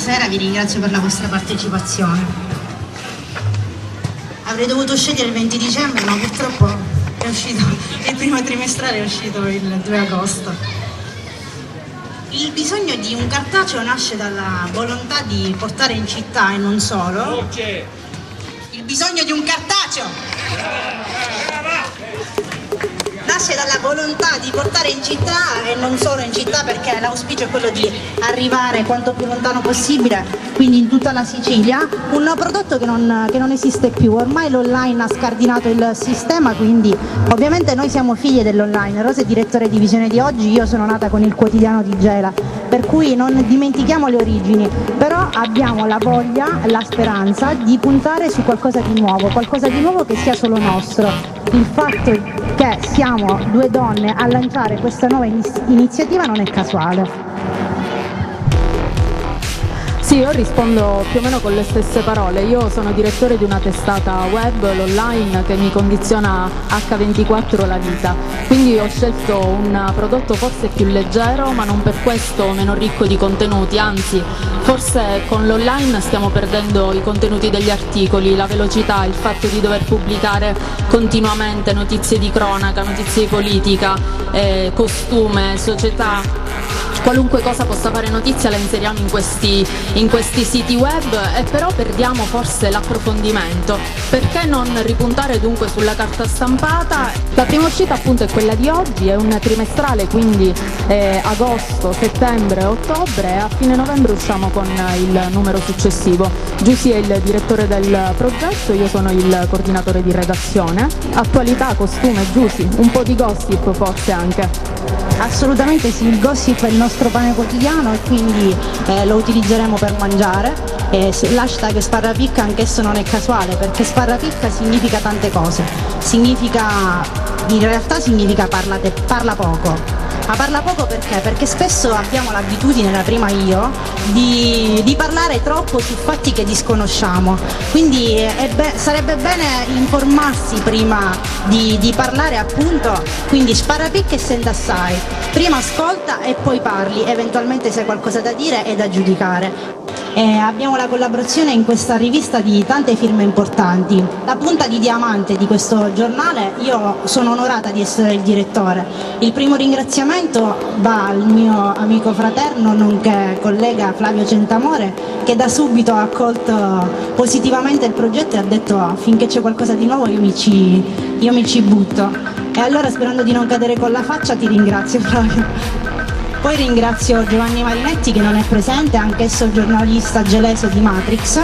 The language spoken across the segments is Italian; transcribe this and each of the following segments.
buonasera, vi ringrazio per la vostra partecipazione. Avrei dovuto scegliere il 20 dicembre, ma purtroppo è uscito, il primo trimestrale è uscito il 2 agosto. Il bisogno di un cartaceo nasce dalla volontà di portare in città e non solo. Il bisogno di un cartaceo nasce dalla volontà di portare in città e non solo in città, perché l'auspicio è quello di arrivare quanto più lontano possibile, quindi in tutta la Sicilia, un prodotto che non esiste più. Ormai l'online ha scardinato il sistema, quindi ovviamente noi siamo figlie dell'online. Rosa è direttore di Visione di Oggi, io sono nata con il quotidiano di Gela, per cui non dimentichiamo le origini, però abbiamo la voglia, la speranza di puntare su qualcosa di nuovo che sia solo nostro. Il fatto che siamo due donne a lanciare questa nuova iniziativa non è casuale. Sì, io rispondo più o meno con le stesse parole. Io sono direttore di una testata web, l'online, che mi condiziona H24 la vita. Quindi ho scelto un prodotto forse più leggero, ma non per questo meno ricco di contenuti, anzi, forse con l'online stiamo perdendo i contenuti degli articoli, la velocità, il fatto di dover pubblicare continuamente notizie di cronaca, notizie di politica, costume, società. Qualunque cosa possa fare notizia la inseriamo in questi siti web, e però perdiamo forse l'approfondimento. Perché non ripuntare dunque sulla carta stampata? La prima uscita appunto è quella di oggi, è un trimestrale, quindi agosto, settembre, ottobre, e a fine novembre usciamo con il numero successivo. Giussi è il direttore del progetto, io sono il coordinatore di redazione. Attualità, costume, Giussi, un po' di gossip forse anche. Assolutamente sì, il gossip è il nostro pane quotidiano e quindi lo utilizzeremo per mangiare. L'hashtag Sparrapicca anch'esso non è casuale, perché Sparrapicca significa tante cose. In realtà significa parla poco. Ma parla poco perché? Perché spesso abbiamo l'abitudine, la prima io, di parlare troppo su fatti che disconosciamo. Quindi sarebbe bene informarsi prima di parlare, appunto. Quindi sparrapicche e senta assai. Prima ascolta e poi parli, eventualmente se hai qualcosa da dire e da giudicare. Abbiamo la collaborazione in questa rivista di tante firme importanti. La punta di diamante di questo giornale, io sono onorata di essere il direttore. Il primo ringraziamento va al mio amico fraterno nonché collega Flavio Centamore, che da subito ha accolto positivamente il progetto e ha detto: finché c'è qualcosa di nuovo io mi ci butto. E allora, sperando di non cadere con la faccia, ti ringrazio, Flavio. Poi ringrazio Giovanni Marinetti, che non è presente, anch'esso giornalista geleso di Matrix,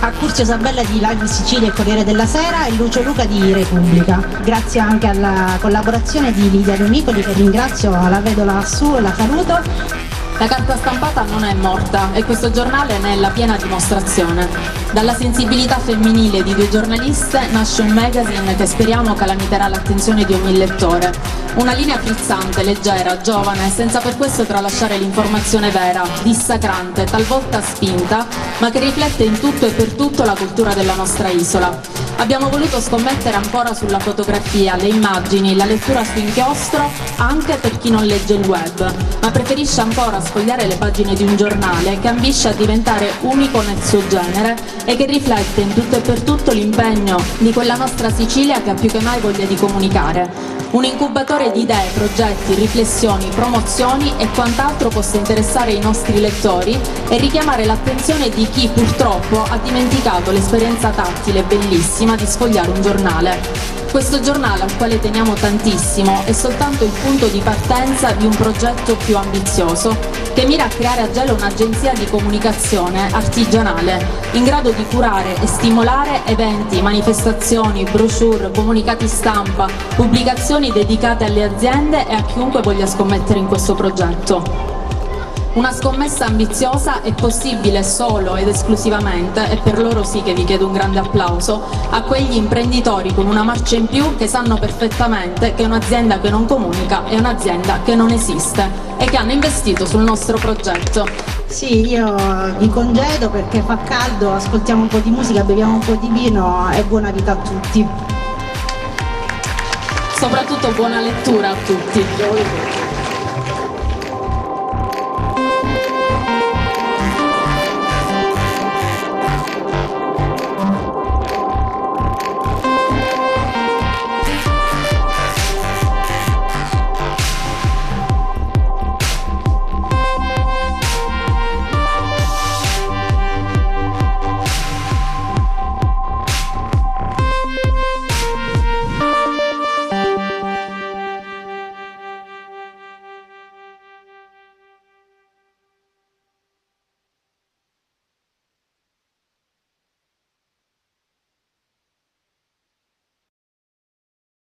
Accurzio Sabella di Live Sicilia e Corriere della Sera e Lucio Luca di Repubblica. Grazie anche alla collaborazione di Lidia Donicoli, che ringrazio, la vedo lassù e la saluto. La carta stampata non è morta e questo giornale ne è la piena dimostrazione. Dalla sensibilità femminile di due giornaliste nasce un magazine che speriamo calamiterà l'attenzione di ogni lettore. Una linea frizzante, leggera, giovane, senza per questo tralasciare l'informazione vera, dissacrante, talvolta spinta, ma che riflette in tutto e per tutto la cultura della nostra isola. Abbiamo voluto scommettere ancora sulla fotografia, le immagini, la lettura su inchiostro, anche per chi non legge il web, ma preferisce ancora sfogliare le pagine di un giornale che ambisce a diventare unico nel suo genere e che riflette in tutto e per tutto l'impegno di quella nostra Sicilia che ha più che mai voglia di comunicare. Un incubatore di idee, progetti, riflessioni, promozioni e quant'altro possa interessare i nostri lettori e richiamare l'attenzione di chi purtroppo ha dimenticato l'esperienza tattile bellissima di sfogliare un giornale. Questo giornale, al quale teniamo tantissimo, è soltanto il punto di partenza di un progetto più ambizioso che mira a creare a Gela un'agenzia di comunicazione artigianale in grado di curare e stimolare eventi, manifestazioni, brochure, comunicati stampa, pubblicazioni dedicate alle aziende e a chiunque voglia scommettere in questo progetto. Una scommessa ambiziosa è possibile solo ed esclusivamente, e per loro sì che vi chiedo un grande applauso, a quegli imprenditori con una marcia in più che sanno perfettamente che un'azienda che non comunica è un'azienda che non esiste e che hanno investito sul nostro progetto. Sì, io vi congedo perché fa caldo, ascoltiamo un po' di musica, beviamo un po' di vino e buona vita a tutti. Soprattutto buona lettura a tutti.